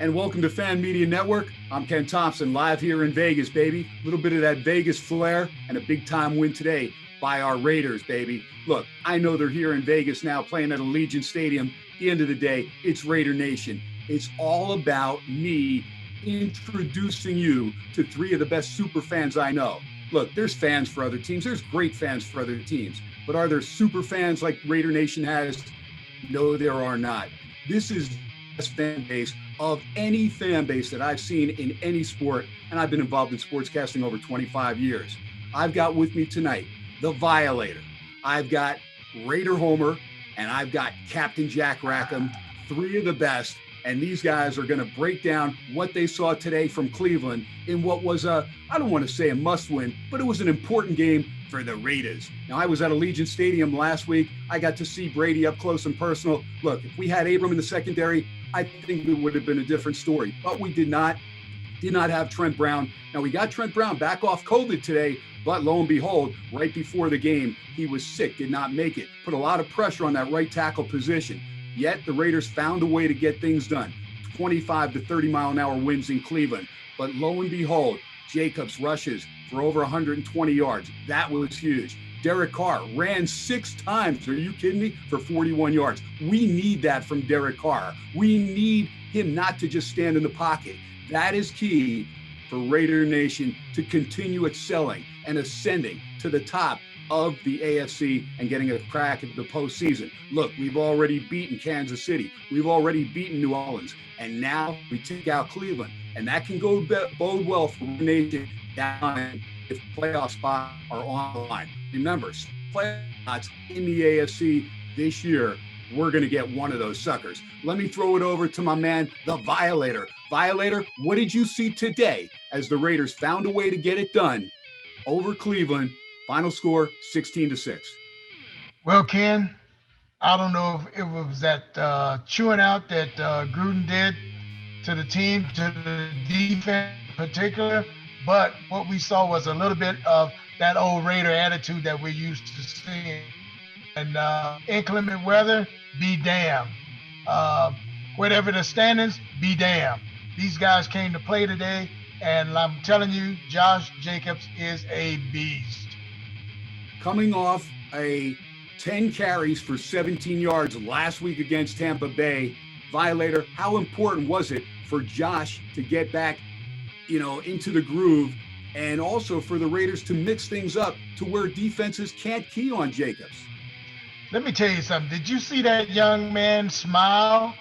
and welcome to Fan Media Network. I'm Ken Thomson, live here in Vegas, baby. A little bit of that Vegas flair and a big-time win today by our Raiders, baby. Look, I know they're here in Vegas now playing at Allegiant Stadium. At the end of the day, it's Raider Nation. It's all about me introducing you to three of the best super fans I know. Look, there's fans for other teams. There's great fans for other teams. But are there super fans like Raider Nation has? No, there are not. This is the best fan base of any fan base that I've seen in any sport, and I've been involved in sportscasting over 25 years. I've got with me tonight the Violator. I've got Raider Homer, and I've got Captain.Jack.Rack.Em, three of the best. And these guys are going to break down what they saw today from Cleveland in what was I don't want to say a must-win, but it was an important game for the Raiders. Now, I was at Allegiant Stadium last week. I got to see Brady up close and personal. Look, if we had Abram in the secondary, I think it would have been a different story. But we did not have Trent Brown. Now, we got Trent Brown back off COVID today, but lo and behold, right before the game, he was sick, did not make it. Put a lot of pressure on that right tackle position. Yet the Raiders found a way to get things done. 25 to 30 mile an hour winds in Cleveland. But lo and behold, Jacobs rushes for over 120 yards. That was huge. Derek Carr ran 6 times. Are you kidding me? For 41 yards. We need that from Derek Carr. We need him not to just stand in the pocket. That is key for Raider Nation to continue excelling and ascending to the top of the AFC and getting a crack at the postseason. Look, we've already beaten Kansas City. We've already beaten New Orleans. And now we take out Cleveland. And that can bode well for the Nation down if playoff spots are on the line. Remember, playoffs in the AFC this year, we're going to get one of those suckers. Let me throw it over to my man, the Violator. Violator, what did you see today as the Raiders found a way to get it done over Cleveland? Final score, 16-6. Well, Ken, I don't know if it was that chewing out that Gruden did to the team, to the defense in particular, but what we saw was a little bit of that old Raider attitude that we're used to seeing. And inclement weather, be damned. Whatever the standings, be damned. These guys came to play today, and I'm telling you, Josh Jacobs is a beast. Coming off a 10 carries for 17 yards last week against Tampa Bay, Violator, how important was it for Josh to get back, into the groove, and also for the Raiders to mix things up to where defenses can't key on Jacobs? Let me tell you something. Did you see that young man smile?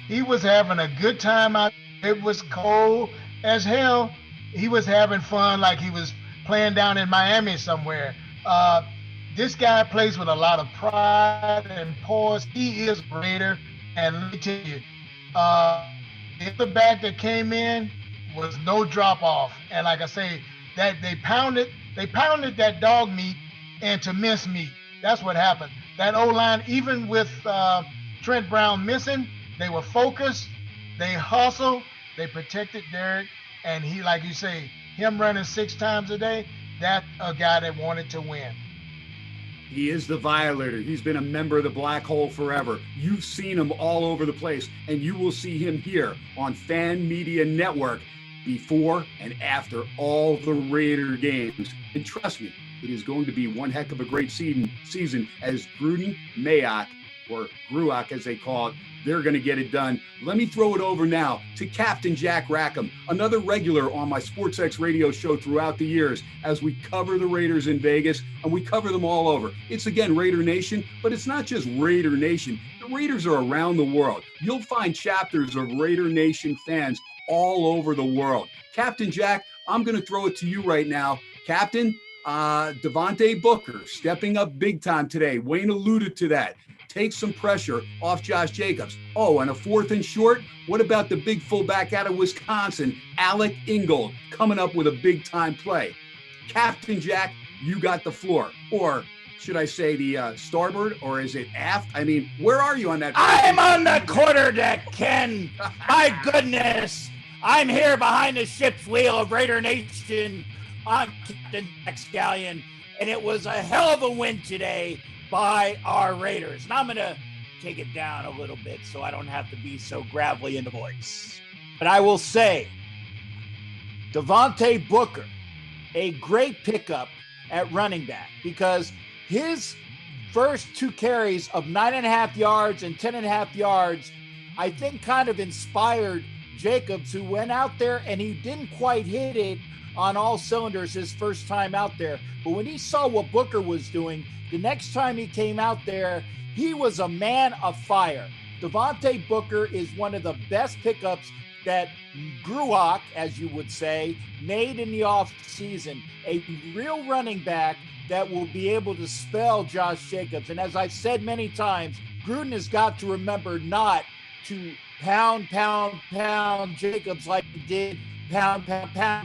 He was having a good time out. It was cold as hell. He was having fun like he was playing down in Miami somewhere. This guy plays with a lot of pride and poise. He is a Raider. And let me tell you, the other back that came in was no drop off. And like I say, that they pounded that dog meat into mince meat. That's what happened. That O-line, even with Trent Brown missing, they were focused, they hustled, they protected Derek, and he, like you say, him running 6 times a day, that's a guy that wanted to win. He is the Violator. He's been a member of the Black Hole forever. You've seen him all over the place, and you will see him here on Fan Media Network before and after all the Raider games. And trust me, it is going to be one heck of a great season as Gruden, Mayock, or Gruach as they call it, they're going to get it done. Let me throw it over now to Captain.Jack.Rack.Em, another regular on my SportsX radio show throughout the years as we cover the Raiders in Vegas, and we cover them all over. It's, again, Raider Nation, but it's not just Raider Nation. The Raiders are around the world. You'll find chapters of Raider Nation fans all over the world. Captain Jack, I'm going to throw it to you right now. Captain, Devontae Booker stepping up big time today. Wayne alluded to that. Take some pressure off Josh Jacobs. Oh, and a 4th and short? What about the big fullback out of Wisconsin, Alec Ingold, coming up with a big-time play? Captain Jack, you got the floor. Or should I say the starboard, or is it aft? I mean, where are you on that? I'm on the quarterdeck, Ken. My goodness. I'm here behind the ship's wheel of Raider Nation. I'm Captain Jack Scallion, and it was a hell of a win today by our Raiders. And I'm going to take it down a little bit so I don't have to be so gravelly in the voice. But I will say, Devontae Booker, a great pickup at running back, because his first 2 carries of 9.5 yards and 10.5 yards, I think kind of inspired Jacobs, who went out there and he didn't quite hit it on all cylinders his first time out there. But when he saw what Booker was doing, the next time he came out there, he was a man of fire. Devontae Booker is one of the best pickups that Gruach, as you would say, made in the offseason. A real running back that will be able to spell Josh Jacobs. And as I've said many times, Gruden has got to remember not to pound Jacobs like he did pound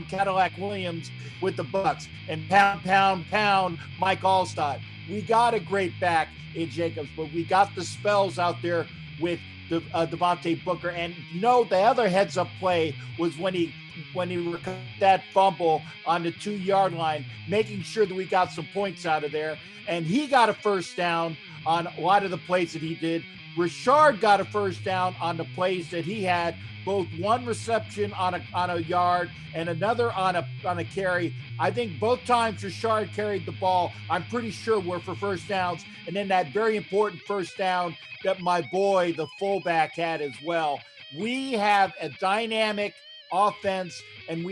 Cadillac Williams with the Bucks, and pound Mike Allstott. We got a great back in Jacobs, but we got the spells out there with Devontae Booker. And the other heads-up play was when he recovered that fumble on the 2-yard line, making sure that we got some points out of there. And he got a first down on a lot of the plays that he did. Richard got a first down on the plays that he had, both one reception on a yard and another on a carry. I think both times Richard carried the ball, I'm pretty sure, were for first downs. And then that very important first down that my boy, the fullback, had as well. We have a dynamic offense, and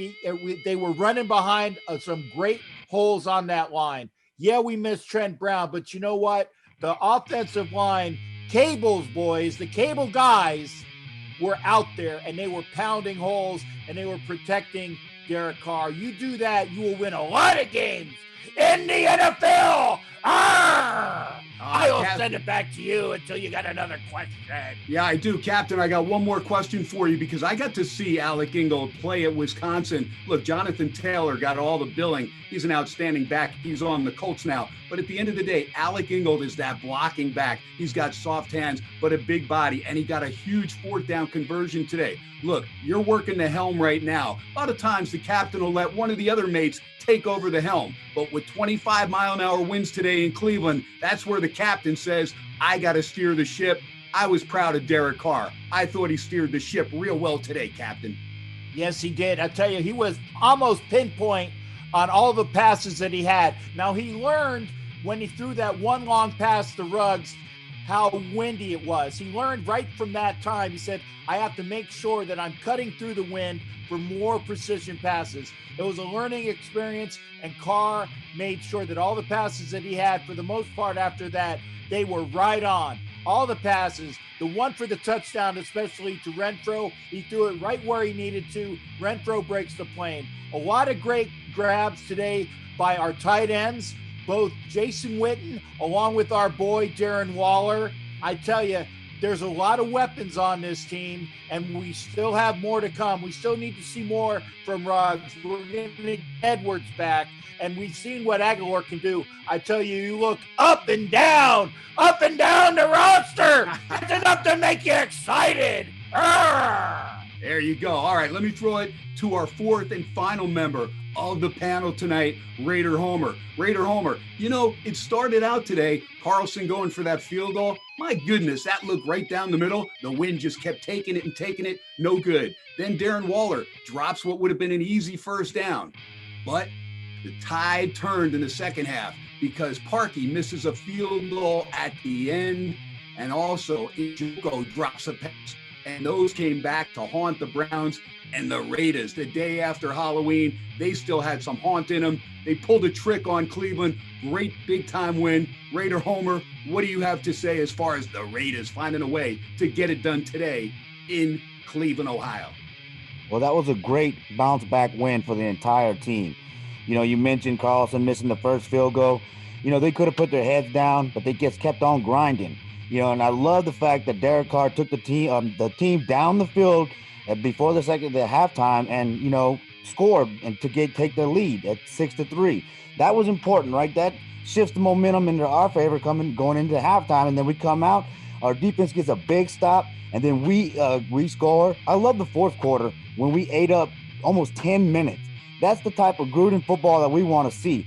they were running behind some great holes on that line. Yeah, we missed Trent Brown, but you know what? The offensive line, Cable's boys, the Cable guys, were out there, and they were pounding holes, and they were protecting Derek Carr. You do that, you will win a lot of games in the NFL. I will send it back to you until you got another question. Yeah, I do. Captain, I got one more question for you, because I got to see Alec Ingold play at Wisconsin. Look, Jonathan Taylor got all the billing. He's an outstanding back. He's on the Colts now. But at the end of the day, Alec Ingold is that blocking back. He's got soft hands, but a big body, and he got a huge 4th down conversion today. Look, you're working the helm right now. A lot of times the captain will let one of the other mates take over the helm. But with 25-mile-an-hour winds today in Cleveland, that's where the captain says, I got to steer the ship. I was proud of Derek Carr. I thought he steered the ship real well today, Captain. Yes, he did. I tell you, he was almost pinpoint on all the passes that he had. Now, he learned when he threw that one long pass to Ruggs how windy it was. He learned right from that time. He said, I have to make sure that I'm cutting through the wind for more precision passes. It was a learning experience, and Carr made sure that all the passes that he had, for the most part after that, they were right on. All the passes, the one for the touchdown, especially to Renfro, he threw it right where he needed to. Renfro breaks the plane. A lot of great grabs today by our tight ends, both Jason Witten along with our boy Darren Waller. I tell you, there's a lot of weapons on this team, and we still have more to come. We still need to see more from Ruggs. We're getting Edwards back, and we've seen what Aguilar can do. I tell you, you look up and down the roster. That's enough to make you excited. There you go. All right, let me throw it to our 4th and final member of the panel tonight, Raider Homer. Raider Homer, it started out today, Carlson going for that field goal. My goodness, that looked right down the middle. The wind just kept taking it. No good. Then Darren Waller drops what would have been an easy first down. But the tide turned in the second half, because Parkey misses a field goal at the end, and also Ijuko drops a pass. And those came back to haunt the Browns and the Raiders. The day after Halloween, they still had some haunt in them. They pulled a trick on Cleveland. Great big-time win. Raider Homer, what do you have to say as far as the Raiders finding a way to get it done today in Cleveland, Ohio? Well, that was a great bounce-back win for the entire team. You mentioned Carlson missing the first field goal. They could have put their heads down, but they just kept on grinding. And I love the fact that Derek Carr took the team down the field before the halftime and, scored and take the lead at 6-3. That was important, right? That shifts the momentum into our favor going into halftime. And then we come out, our defense gets a big stop, and then we score. I love the fourth quarter when we ate up almost 10 minutes. That's the type of Gruden football that we want to see.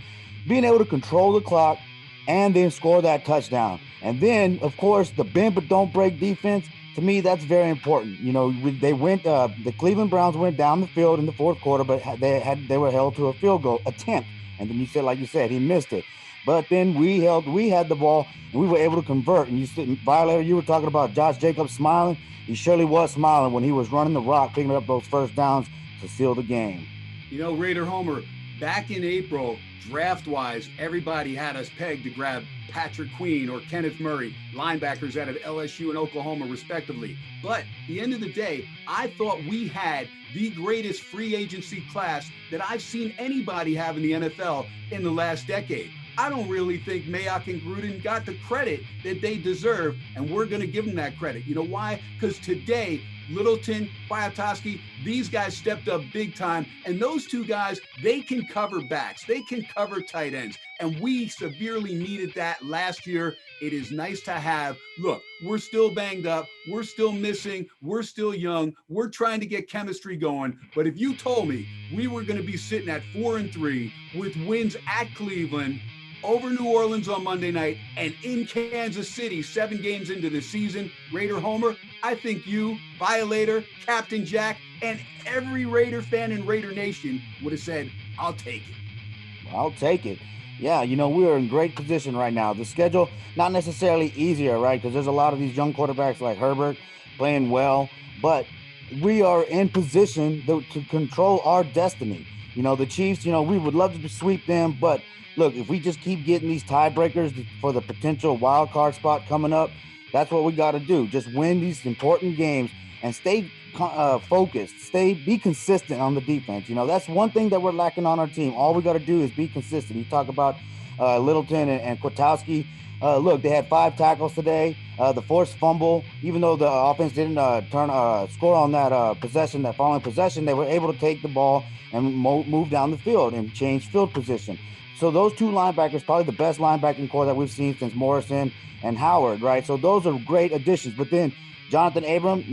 Being able to control the clock and then score that touchdown. And then, of course, the bend but don't break defense, To me, that's very important. The Cleveland Browns went down the field in the fourth quarter, but they were held to a field goal attempt. And then like you said, he missed it. But then we had the ball, and we were able to convert. And Violator, you were talking about Josh Jacobs smiling. He surely was smiling when he was running the rock, picking up those first downs to seal the game. Raider Homer, back in April, draft-wise, everybody had us pegged to grab Patrick Queen or Kenneth Murray, linebackers out of LSU and Oklahoma, respectively. But at the end of the day, I thought we had the greatest free agency class that I've seen anybody have in the NFL in the last decade. I don't really think Mayock and Gruden got the credit that they deserve, and we're going to give them that credit. You know why? Because today, Littleton, Kwiatkowski, these guys stepped up big time, and those two guys, they can cover backs. They can cover tight ends, and we severely needed that last year. It is nice to have. Look, we're still banged up. We're still missing. We're still young. We're trying to get chemistry going. But if you told me we were going to be sitting at 4-3 with wins at Cleveland, over New Orleans on Monday night, and in Kansas City 7 games into the season, Raider Homer, I think you, Violator, Captain Jack, and every Raider fan in Raider Nation would have said, I'll take it. I'll take it. Yeah, we are in great position right now. The schedule, not necessarily easier, right? Because there's a lot of these young quarterbacks like Herbert playing well, but we are in position to control our destiny. The Chiefs, we would love to sweep them, but look, if we just keep getting these tiebreakers for the potential wild card spot coming up, that's what we got to do. Just win these important games and stay focused. Be consistent on the defense. That's one thing that we're lacking on our team. All we got to do is be consistent. You talk about Littleton and Kwiatkowski. Look, they had 5 tackles today. The forced fumble, even though the offense didn't score on that possession, that following possession, they were able to take the ball and move down the field and change field position. So those 2 linebackers, probably the best linebacking core that we've seen since Morrison and Howard, right? So those are great additions. But then Jonathan Abram,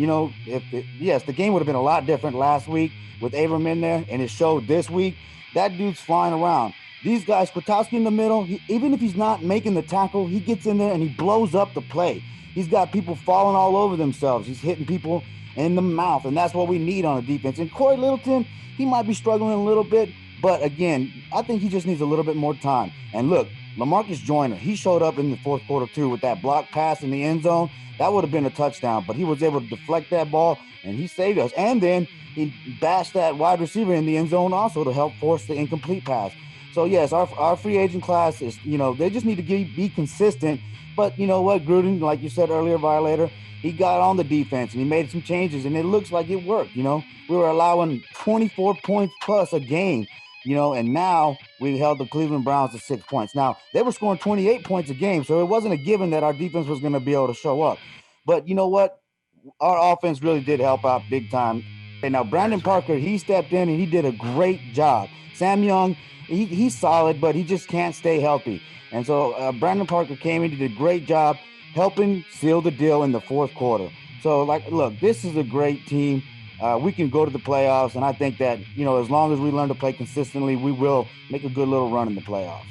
yes, the game would have been a lot different last week with Abram in there, and it showed this week. That dude's flying around. These guys, Kwiatkowski in the middle, even if he's not making the tackle, he gets in there and he blows up the play. He's got people falling all over themselves. He's hitting people in the mouth, and that's what we need on the defense. And Corey Littleton, he might be struggling a little bit, but again, I think he just needs a little bit more time. And look, LaMarcus Joyner, he showed up in the fourth quarter too with that block pass in the end zone. That would have been a touchdown, but he was able to deflect that ball and he saved us. And then he bashed that wide receiver in the end zone also to help force the incomplete pass. So yes, our free agent class is, they just need to be consistent. But you know what, Gruden, like you said earlier, Violator, he got on the defense and he made some changes and it looks like it worked. We were allowing 24 points plus a game. And now we held the Cleveland Browns to 6 points. Now, they were scoring 28 points a game, so it wasn't a given that our defense was going to be able to show up. But you know what? Our offense really did help out big time. And now, Brandon Parker, he stepped in and he did a great job. Sam Young, he's solid, but he just can't stay healthy. And so Brandon Parker came in and did a great job helping seal the deal in the fourth quarter. So, look, this is a great team. We can go to the playoffs, and I think that, as long as we learn to play consistently, we will make a good little run in the playoffs.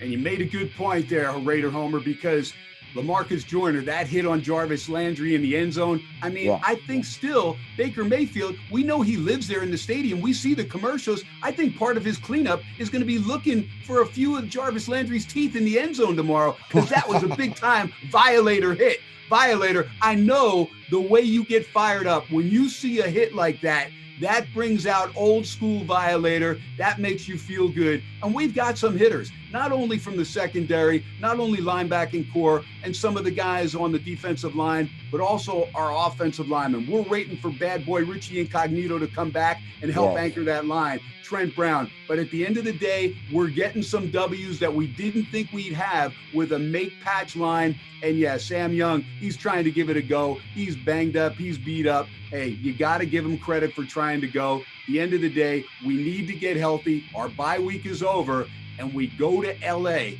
And you made a good point there, Raider Homer, because LaMarcus Joyner, that hit on Jarvis Landry in the end zone. I mean, yeah. I think still Baker Mayfield, we know he lives there in the stadium. We see the commercials. I think part of his cleanup is going to be looking for a few of Jarvis Landry's teeth in the end zone tomorrow, because that was a big-time Violator hit. Violator, I know the way you get fired up when you see a hit like that. That brings out old school Violator. That makes you feel good. And we've got some hitters, not only from the secondary, not only linebacking core and some of the guys on the defensive line, but also our offensive linemen. We're waiting for bad boy Richie Incognito to come back and help anchor that line. Trent Brown. But at the end of the day, we're getting some W's that we didn't think we'd have with a make-patch line. And yeah, Sam Young, he's trying to give it a go. He's banged up. He's beat up. Hey, you got to give him credit for trying to go. At the end of the day, we need to get healthy. Our bye week is over, and we go to L.A.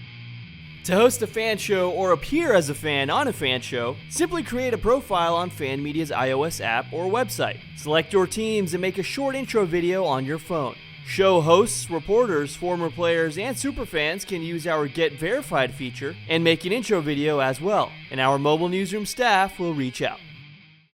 To host a fan show or appear as a fan on a fan show, simply create a profile on Fan Media's iOS app or website. Select your teams and make a short intro video on your phone. Show hosts, reporters, former players, and superfans can use our Get Verified feature and make an intro video as well, and our mobile newsroom staff will reach out.